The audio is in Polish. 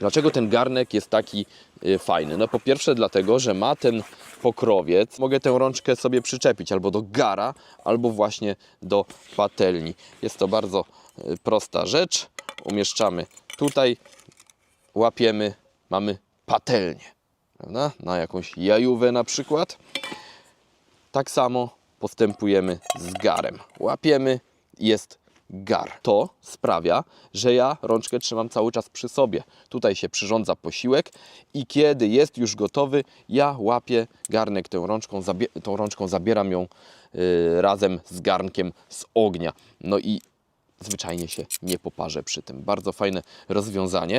Dlaczego ten garnek jest taki fajny? No po pierwsze dlatego, że ma ten pokrowiec. Mogę tę rączkę sobie przyczepić albo do gara, albo właśnie do patelni. Jest to bardzo prosta rzecz. Umieszczamy tutaj, łapiemy, mamy patelnię, prawda? Na jakąś jajówę na przykład. Tak samo postępujemy z garem. Łapiemy, jest gar. To sprawia, że ja rączkę trzymam cały czas przy sobie. Tutaj się przyrządza posiłek i kiedy jest już gotowy, ja łapię garnek tą rączką zabieram ją razem z garnkiem z ognia. No i zwyczajnie się nie poparzę przy tym. Bardzo fajne rozwiązanie.